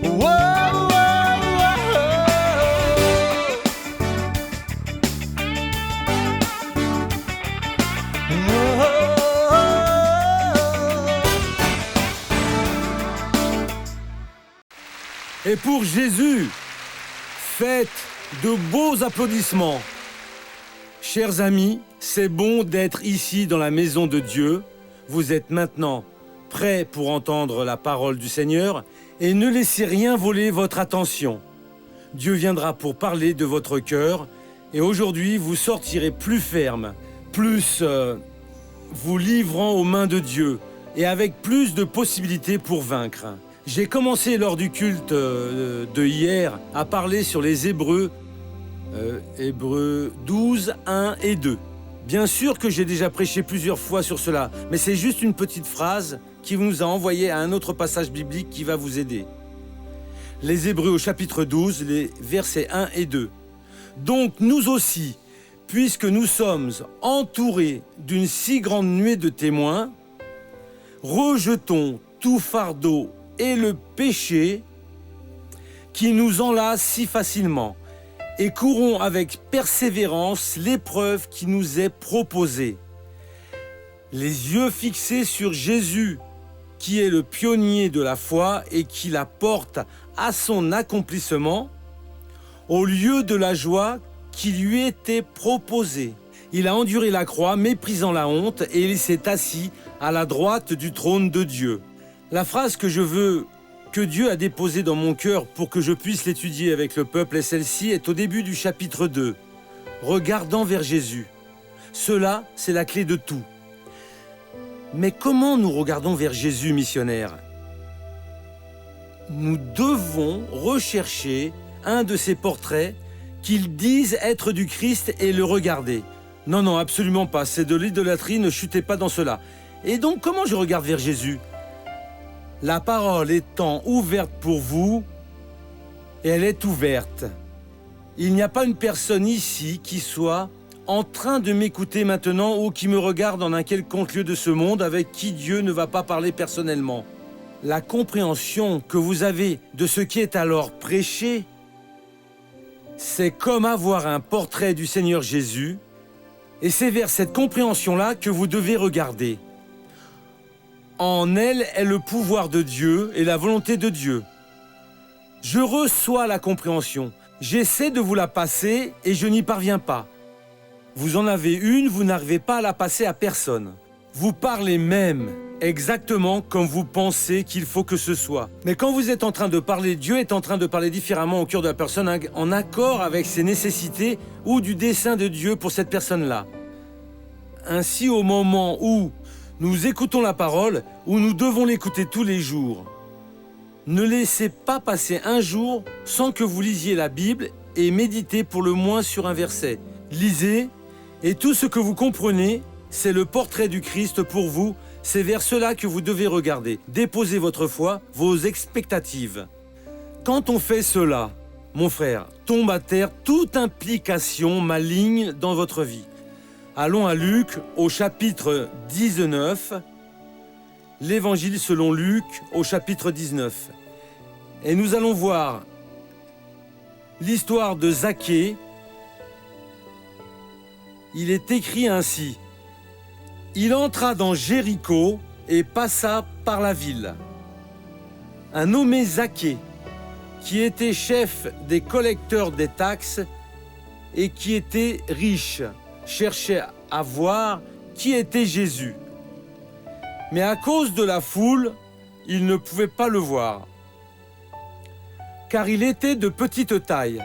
Wow, wow, Et pour Jésus, faites de beaux applaudissements. Chers amis, c'est bon d'être ici dans la maison de Dieu. Vous êtes maintenant prêts pour entendre la parole du Seigneur et ne laissez rien voler votre attention. Dieu viendra pour parler de votre cœur et aujourd'hui vous sortirez plus ferme, plus vous livrant aux mains de Dieu et avec plus de possibilités pour vaincre. J'ai commencé lors du culte de hier à parler sur les Hébreux 12, 1 et 2. Bien sûr que j'ai déjà prêché plusieurs fois sur cela, mais c'est juste une petite phrase qui nous a envoyé à un autre passage biblique qui va vous aider. Les Hébreux au chapitre 12, les versets 1 et 2. Donc nous aussi, puisque nous sommes entourés d'une si grande nuée de témoins, rejetons tout fardeau et le péché qui nous enlace si facilement et courons avec persévérance l'épreuve qui nous est proposée. Les yeux fixés sur Jésus, qui est le pionnier de la foi et qui la porte à son accomplissement, au lieu de la joie qui lui était proposée. Il a enduré la croix, méprisant la honte, et il s'est assis à la droite du trône de Dieu. La phrase que je veux que Dieu a déposée dans mon cœur pour que je puisse l'étudier avec le peuple, et celle-ci est au début du chapitre 2. Regardant vers Jésus. Cela, c'est la clé de tout. Mais comment nous regardons vers Jésus, missionnaire ? Nous devons rechercher un de ses portraits qu'ils disent être du Christ et le regarder. Non, absolument pas. C'est de l'idolâtrie, ne chutez pas dans cela. Et donc, comment je regarde vers Jésus ? La parole étant ouverte pour vous, et elle est ouverte. Il n'y a pas une personne ici qui soit en train de m'écouter maintenant ou qui me regarde en un quelconque lieu de ce monde avec qui Dieu ne va pas parler personnellement. La compréhension que vous avez de ce qui est alors prêché, c'est comme avoir un portrait du Seigneur Jésus, et c'est vers cette compréhension-là que vous devez regarder. En elle est le pouvoir de Dieu et la volonté de Dieu. Je reçois la compréhension. J'essaie de vous la passer et je n'y parviens pas. Vous en avez une, vous n'arrivez pas à la passer à personne. Vous parlez même exactement comme vous pensez qu'il faut que ce soit. Mais quand vous êtes en train de parler, Dieu est en train de parler différemment au cœur de la personne, en accord avec ses nécessités ou du dessein de Dieu pour cette personne-là. Ainsi, au moment où nous écoutons la parole, où nous devons l'écouter tous les jours, ne laissez pas passer un jour sans que vous lisiez la Bible et méditez pour le moins sur un verset. Lisez, et tout ce que vous comprenez, c'est le portrait du Christ pour vous. C'est vers cela que vous devez regarder. Déposez votre foi, vos expectatives. Quand on fait cela, mon frère, tombe à terre toute implication maligne dans votre vie. Allons à Luc au chapitre 19, l'Évangile selon Luc au chapitre 19. Et nous allons voir l'histoire de Zaché. Il est écrit ainsi. Il entra dans Jéricho et passa par la ville. Un nommé Zaché, qui était chef des collecteurs des taxes et qui était riche, cherchait à voir qui était Jésus. Mais à cause de la foule, il ne pouvait pas le voir, car il était de petite taille.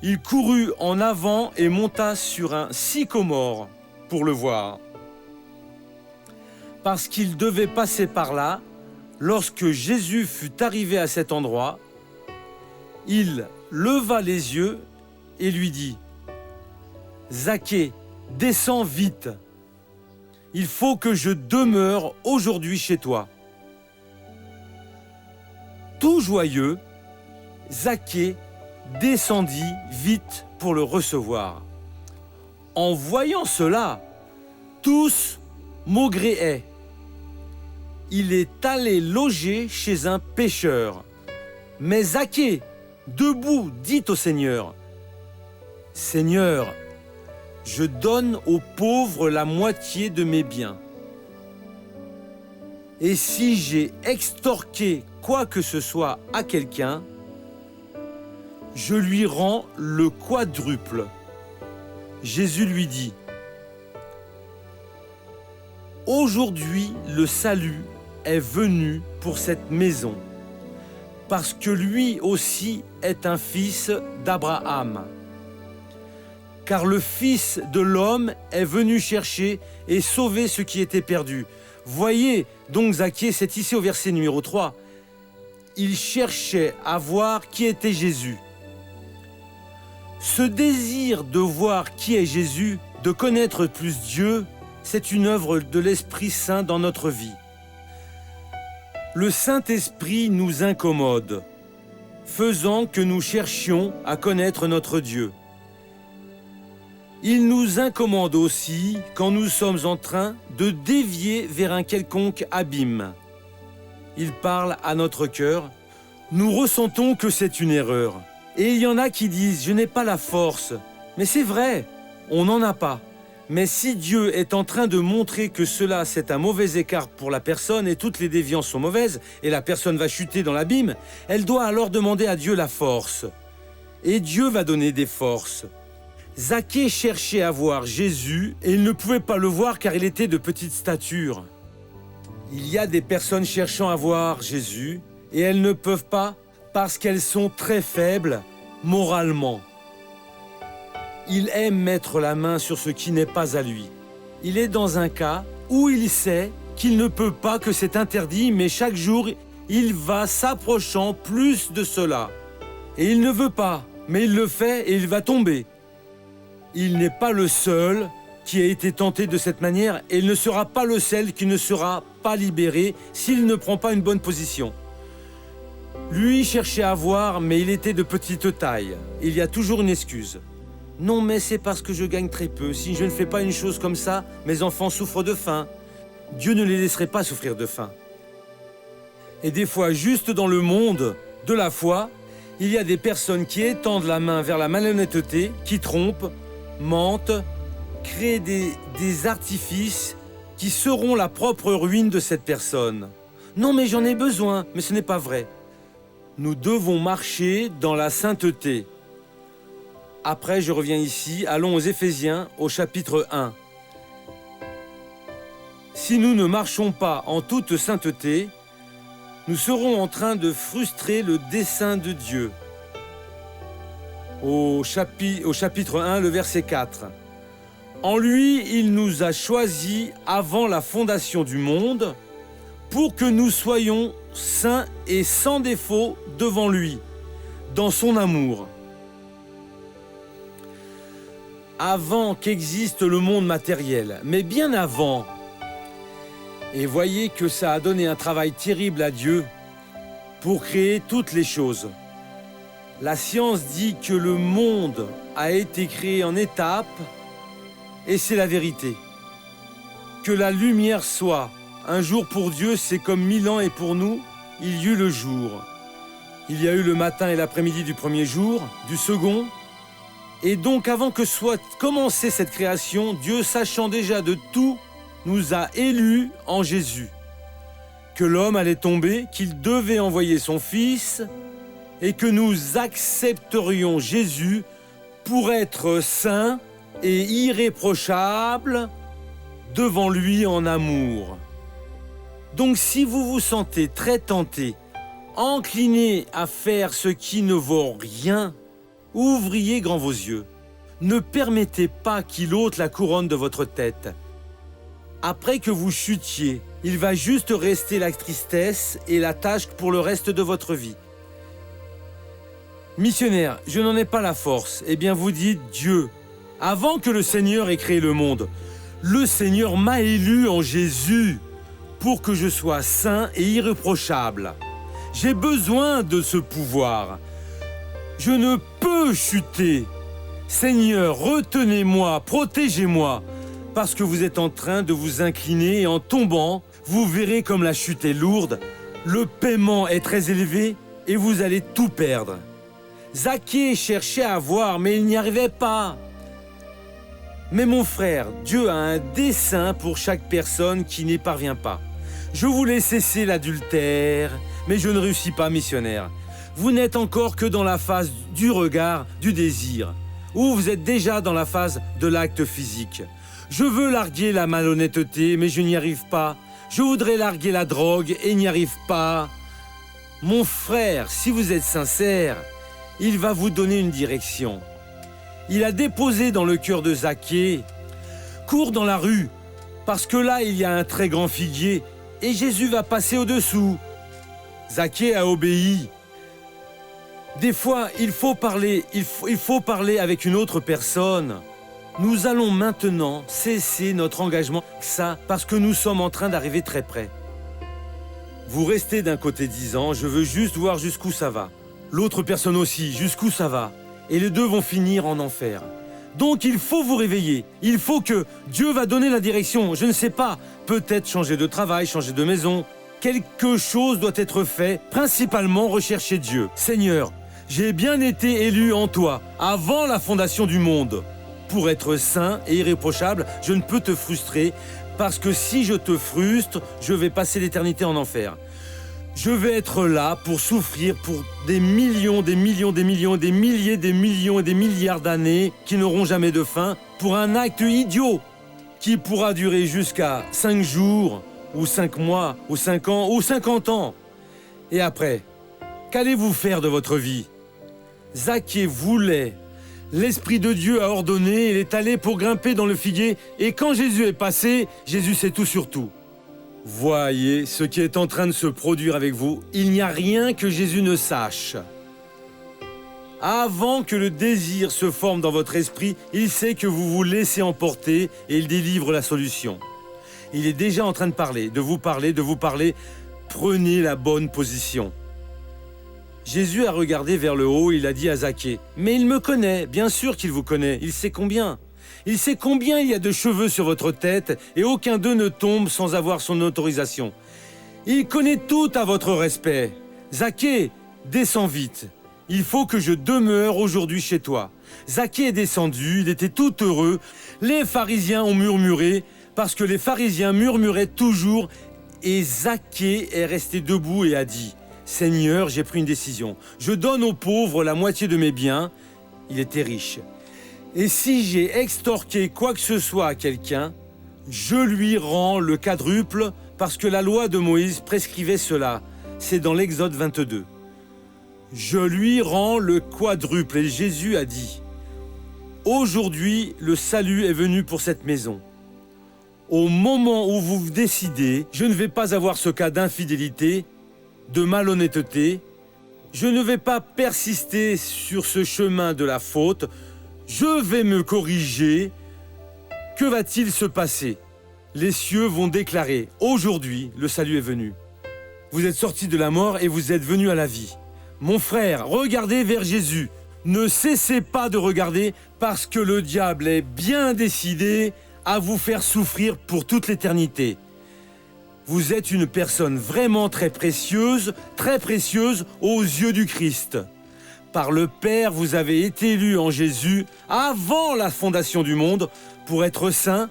Il courut en avant et monta sur un sycomore pour le voir. Parce qu'il devait passer par là, lorsque Jésus fut arrivé à cet endroit, il leva les yeux et lui dit « Zaché, descends vite. Il faut que je demeure aujourd'hui chez toi. » Tout joyeux, Zaché descendit vite pour le recevoir. En voyant cela, tous maugréaient. Il est allé loger chez un pêcheur. Mais Zaché, debout, dit au Seigneur, « Seigneur, je donne aux pauvres la moitié de mes biens. Et si j'ai extorqué quoi que ce soit à quelqu'un, je lui rends le quadruple. » Jésus lui dit, « Aujourd'hui, le salut est venu pour cette maison, parce que lui aussi est un fils d'Abraham. Car le Fils de l'homme est venu chercher et sauver ce qui était perdu. » Voyez donc Zaché, c'est ici au verset numéro 3. Il cherchait à voir qui était Jésus. Ce désir de voir qui est Jésus, de connaître plus Dieu, c'est une œuvre de l'Esprit Saint dans notre vie. Le Saint-Esprit nous incommode, faisant que nous cherchions à connaître notre Dieu. Il nous incommode aussi quand nous sommes en train de dévier vers un quelconque abîme. Il parle à notre cœur. Nous ressentons que c'est une erreur. Et il y en a qui disent « je n'ai pas la force ». Mais c'est vrai, on n'en a pas. Mais si Dieu est en train de montrer que cela c'est un mauvais écart pour la personne et toutes les déviances sont mauvaises et la personne va chuter dans l'abîme, elle doit alors demander à Dieu la force. Et Dieu va donner des forces. Zaché cherchait à voir Jésus et il ne pouvait pas le voir car il était de petite stature. Il y a des personnes cherchant à voir Jésus et elles ne peuvent pas parce qu'elles sont très faibles moralement. Il aime mettre la main sur ce qui n'est pas à lui. Il est dans un cas où il sait qu'il ne peut pas, que c'est interdit, mais chaque jour, il va s'approchant plus de cela. Et il ne veut pas, mais il le fait et il va tomber. Il n'est pas le seul qui a été tenté de cette manière et il ne sera pas le seul qui ne sera pas libéré s'il ne prend pas une bonne position. Lui cherchait à voir, mais il était de petite taille. Il y a toujours une excuse. Non, mais c'est parce que je gagne très peu. Si je ne fais pas une chose comme ça, mes enfants souffrent de faim. Dieu ne les laisserait pas souffrir de faim. Et des fois, juste dans le monde de la foi, il y a des personnes qui étendent la main vers la malhonnêteté, qui trompent, mentent, créent des artifices qui seront la propre ruine de cette personne. Non, mais j'en ai besoin, mais ce n'est pas vrai. Nous devons marcher dans la sainteté. Après, je reviens ici, allons aux Éphésiens, au chapitre 1. Si nous ne marchons pas en toute sainteté, nous serons en train de frustrer le dessein de Dieu. Au chapitre 1, le verset 4. En lui, il nous a choisis avant la fondation du monde pour que nous soyons saints et sans défaut devant lui, dans son amour. Avant qu'existe le monde matériel, mais bien avant. Et voyez que ça a donné un travail terrible à Dieu pour créer toutes les choses. La science dit que le monde a été créé en étapes, et c'est la vérité. Que la lumière soit. Un jour pour Dieu, c'est comme 1000 ans, et pour nous, il y eut le jour. Il y a eu le matin et l'après-midi du premier jour, du second. Et donc, avant que soit commencée cette création, Dieu, sachant déjà de tout, nous a élus en Jésus. Que l'homme allait tomber, qu'il devait envoyer son Fils, et que nous accepterions Jésus pour être saints et irréprochables devant lui en amour. Donc si vous vous sentez très tenté, encliné à faire ce qui ne vaut rien, ouvriez grand vos yeux. Ne permettez pas qu'il ôte la couronne de votre tête. Après que vous chutiez, il va juste rester la tristesse et la tâche pour le reste de votre vie. Missionnaire, je n'en ai pas la force. Eh bien vous dites Dieu, avant que le Seigneur ait créé le monde, le Seigneur m'a élu en Jésus pour que je sois saint et irréprochable. J'ai besoin de ce pouvoir. Je ne peux chuter. Seigneur, retenez-moi, protégez-moi, parce que vous êtes en train de vous incliner et en tombant, vous verrez comme la chute est lourde, le paiement est très élevé et vous allez tout perdre. Zaché cherchait à voir, mais il n'y arrivait pas. Mais mon frère, Dieu a un dessein pour chaque personne qui n'y parvient pas. Je voulais cesser l'adultère, mais je ne réussis pas, missionnaire. Vous n'êtes encore que dans la phase du regard, du désir, ou vous êtes déjà dans la phase de l'acte physique. Je veux larguer la malhonnêteté, mais je n'y arrive pas. Je voudrais larguer la drogue et n'y arrive pas. Mon frère, si vous êtes sincère, il va vous donner une direction. Il a déposé dans le cœur de Zaché, cours dans la rue, parce que là il y a un très grand figuier, et Jésus va passer au-dessous. Zaché a obéi. Des fois, il faut parler avec une autre personne. Nous allons maintenant cesser notre engagement, ça, parce que nous sommes en train d'arriver très près. Vous restez d'un côté disant, je veux juste voir jusqu'où ça va. L'autre personne aussi, jusqu'où ça va. Et les deux vont finir en enfer. Donc il faut vous réveiller. Il faut que Dieu va donner la direction. Je ne sais pas, peut-être changer de travail, changer de maison. Quelque chose doit être fait, principalement rechercher Dieu. Seigneur, j'ai bien été élu en toi, avant la fondation du monde. Pour être saint et irréprochable, je ne peux te frustrer, parce que si je te frustre, je vais passer l'éternité en enfer. Je vais être là pour souffrir pour des millions, des millions, des millions, des milliers, des millions et des milliards d'années qui n'auront jamais de fin pour un acte idiot qui pourra durer jusqu'à 5 jours, ou 5 mois, ou 5 ans, ou 50 ans. Et après, qu'allez-vous faire de votre vie? Zaché voulait. L'Esprit de Dieu a ordonné, il est allé pour grimper dans le figuier, et quand Jésus est passé, Jésus sait tout sur tout. Voyez ce qui est en train de se produire avec vous. Il n'y a rien que Jésus ne sache. Avant que le désir se forme dans votre esprit, il sait que vous vous laissez emporter et il délivre la solution. Il est déjà en train de parler, de vous parler, de vous parler. Prenez la bonne position. Jésus a regardé vers le haut, il a dit à Zaché, « Mais il me connaît, bien sûr qu'il vous connaît, il sait combien. Il sait combien il y a de cheveux sur votre tête et aucun d'eux ne tombe sans avoir son autorisation. Il connaît tout à votre respect. Zaché, descends vite. Il faut que je demeure aujourd'hui chez toi. » Zaché est descendu, il était tout heureux. Les pharisiens ont murmuré, parce que les pharisiens murmuraient toujours, et Zaché est resté debout et a dit, « Seigneur, j'ai pris une décision. Je donne aux pauvres la moitié de mes biens. » Il était riche. Et si j'ai extorqué quoi que ce soit à quelqu'un, je lui rends le quadruple parce que la loi de Moïse prescrivait cela. C'est dans l'Exode 22. Je lui rends le quadruple. Et Jésus a dit, « Aujourd'hui, le salut est venu pour cette maison. Au moment où vous décidez, je ne vais pas avoir ce cas d'infidélité, de malhonnêteté. Je ne vais pas persister sur ce chemin de la faute. Je vais me corriger. Que va-t-il se passer? Les cieux vont déclarer, aujourd'hui, le salut est venu. Vous êtes sortis de la mort et vous êtes venus à la vie. Mon frère, regardez vers Jésus. Ne cessez pas de regarder parce que le diable est bien décidé à vous faire souffrir pour toute l'éternité. Vous êtes une personne vraiment très précieuse aux yeux du Christ. Par le Père, vous avez été élu en Jésus avant la fondation du monde pour être saint.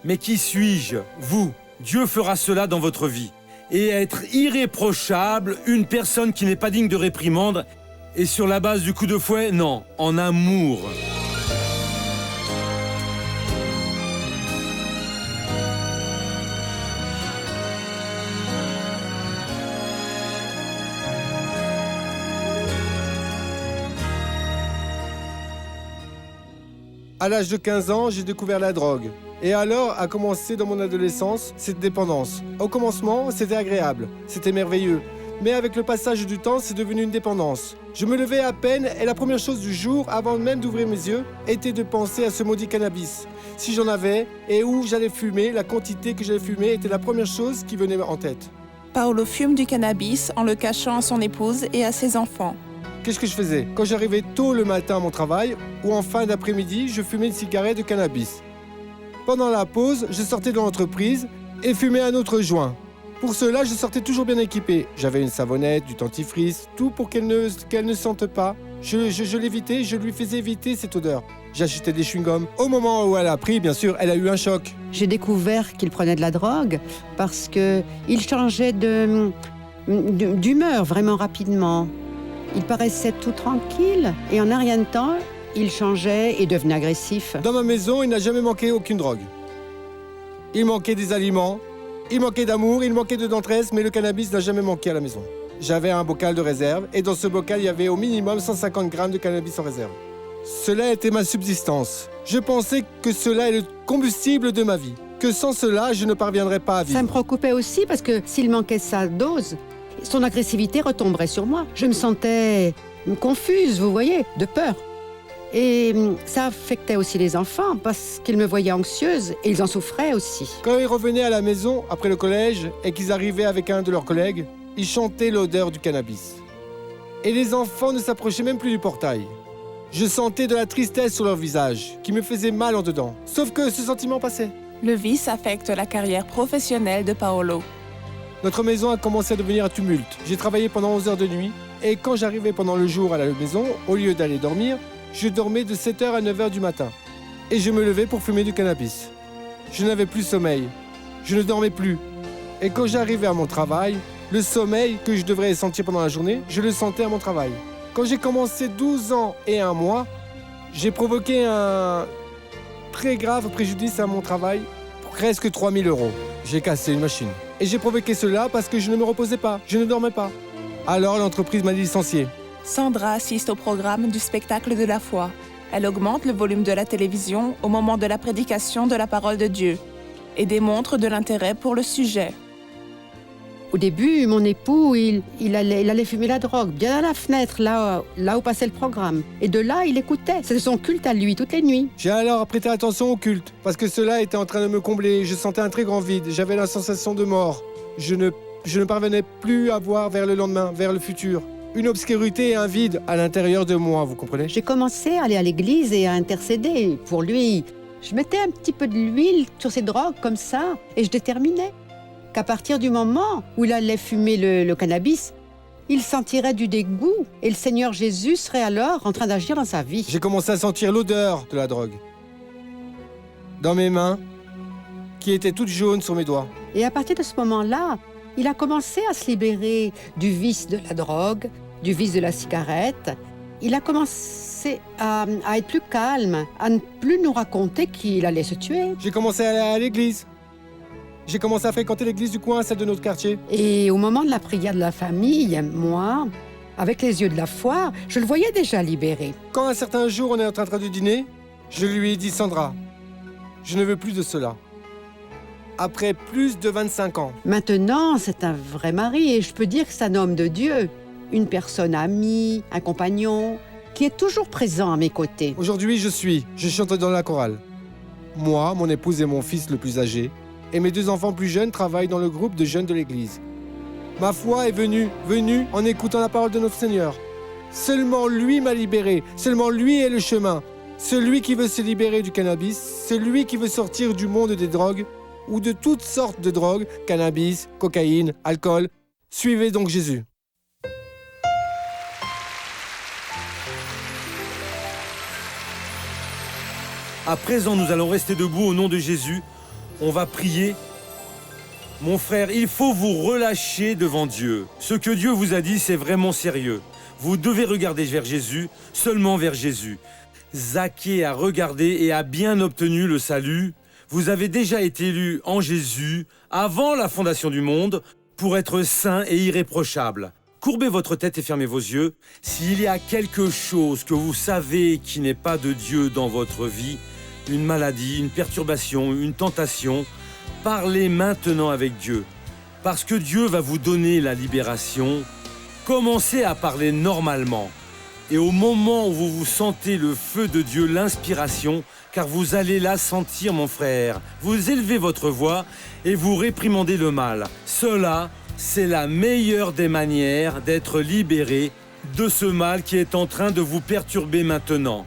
Mais qui suis-je? Vous. Dieu fera cela dans votre vie. Et être irréprochable, une personne qui n'est pas digne de réprimande. Et sur la base du coup de fouet, non, en amour. À l'âge de 15 ans, j'ai découvert la drogue. Et alors a commencé dans mon adolescence cette dépendance. Au commencement, c'était agréable, c'était merveilleux. Mais avec le passage du temps, c'est devenu une dépendance. Je me levais à peine et la première chose du jour, avant même d'ouvrir mes yeux, était de penser à ce maudit cannabis. Si j'en avais et où j'allais fumer, la quantité que j'allais fumer était la première chose qui venait en tête. Paolo fume du cannabis en le cachant à son épouse et à ses enfants. Qu'est-ce que je faisais? Quand j'arrivais tôt le matin à mon travail ou en fin d'après-midi, je fumais une cigarette de cannabis. Pendant la pause, je sortais de l'entreprise et fumais un autre joint. Pour cela, je sortais toujours bien équipé. J'avais une savonnette, du dentifrice, tout pour qu'elle ne sente pas. Je l'évitais, je lui faisais éviter cette odeur. J'achetais des chewing-gums. Au moment où elle a pris, bien sûr, elle a eu un choc. J'ai découvert qu'il prenait de la drogue parce qu'il changeait d'humeur vraiment rapidement. Il paraissait tout tranquille et en un rien de temps, il changeait et devenait agressif. Dans ma maison, il n'a jamais manqué aucune drogue. Il manquait des aliments, il manquait d'amour, il manquait de tendresse, mais le cannabis n'a jamais manqué à la maison. J'avais un bocal de réserve et dans ce bocal, il y avait au minimum 150 grammes de cannabis en réserve. Cela était ma subsistance. Je pensais que cela est le combustible de ma vie, que sans cela, je ne parviendrais pas à vivre. Ça me préoccupait aussi parce que s'il manquait sa dose, son agressivité retomberait sur moi. Je me sentais confuse, vous voyez, de peur. Et ça affectait aussi les enfants parce qu'ils me voyaient anxieuse et ils en souffraient aussi. Quand ils revenaient à la maison après le collège et qu'ils arrivaient avec un de leurs collègues, ils chantaient l'odeur du cannabis. Et les enfants ne s'approchaient même plus du portail. Je sentais de la tristesse sur leur visage, qui me faisait mal en dedans. Sauf que ce sentiment passait. Le vice affecte la carrière professionnelle de Paolo. Notre maison a commencé à devenir un tumulte. J'ai travaillé pendant 11 heures de nuit, et quand j'arrivais pendant le jour à la maison, au lieu d'aller dormir, je dormais de 7h à 9h du matin. Et je me levais pour fumer du cannabis. Je n'avais plus sommeil. Je ne dormais plus. Et quand j'arrivais à mon travail, le sommeil que je devrais sentir pendant la journée, je le sentais à mon travail. Quand j'ai commencé 12 ans et 1 mois, j'ai provoqué un très grave préjudice à mon travail pour presque 3 000 €. J'ai cassé une machine. Et j'ai provoqué cela parce que je ne me reposais pas, je ne dormais pas. Alors l'entreprise m'a licencié. Sandra assiste au programme du spectacle de la foi. Elle augmente le volume de la télévision au moment de la prédication de la parole de Dieu et démontre de l'intérêt pour le sujet. Au début, mon époux, il allait fumer la drogue, bien à la fenêtre, là où passait le programme. Et de là, il écoutait. C'était son culte à lui, toutes les nuits. J'ai alors prêté attention au culte, parce que cela était en train de me combler. Je sentais un très grand vide, j'avais la sensation de mort. Je ne parvenais plus à voir vers le lendemain, vers le futur. Une obscurité et un vide à l'intérieur de moi, vous comprenez? J'ai commencé à aller à l'église et à intercéder pour lui. Je mettais un petit peu de l'huile sur ses drogues, comme ça, et je déterminais qu'à partir du moment où il allait fumer le cannabis, il sentirait du dégoût et le Seigneur Jésus serait alors en train d'agir dans sa vie. J'ai commencé à sentir l'odeur de la drogue dans mes mains, qui étaient toutes jaunes sur mes doigts. Et à partir de ce moment-là, il a commencé à se libérer du vice de la drogue, du vice de la cigarette. Il a commencé à être plus calme, à ne plus nous raconter qu'il allait se tuer. J'ai commencé à aller à l'église. J'ai commencé à fréquenter l'église du coin, celle de notre quartier. Et au moment de la prière de la famille, moi, avec les yeux de la foi, je le voyais déjà libéré. Quand un certain jour on est en train de dîner, je lui ai dit « Sandra, je ne veux plus de cela. » Après plus de 25 ans. Maintenant, c'est un vrai mari et je peux dire que c'est un homme de Dieu. Une personne amie, un compagnon, qui est toujours présent à mes côtés. Aujourd'hui, je chante dans la chorale. Moi, mon épouse et mon fils le plus âgé, et mes 2 enfants plus jeunes travaillent dans le groupe de jeunes de l'église. Ma foi est venue en écoutant la parole de notre Seigneur. Seulement lui m'a libéré, seulement lui est le chemin. Celui qui veut se libérer du cannabis, celui qui veut sortir du monde des drogues, ou de toutes sortes de drogues, cannabis, cocaïne, alcool, suivez donc Jésus. À présent, nous allons rester debout au nom de Jésus. On va prier. Mon frère, il faut vous relâcher devant Dieu. Ce que Dieu vous a dit, c'est vraiment sérieux. Vous devez regarder vers Jésus, seulement vers Jésus. Zaché a regardé et a bien obtenu le salut. Vous avez déjà été élu en Jésus, avant la fondation du monde, pour être saint et irréprochable. Courbez votre tête et fermez vos yeux. S'il y a quelque chose que vous savez qui n'est pas de Dieu dans votre vie, une maladie, une perturbation, une tentation, parlez maintenant avec Dieu. Parce que Dieu va vous donner la libération. Commencez à parler normalement. Et au moment où vous vous sentez le feu de Dieu, l'inspiration, car vous allez la sentir, mon frère, vous élevez votre voix et vous réprimandez le mal. Cela, c'est la meilleure des manières d'être libéré de ce mal qui est en train de vous perturber maintenant.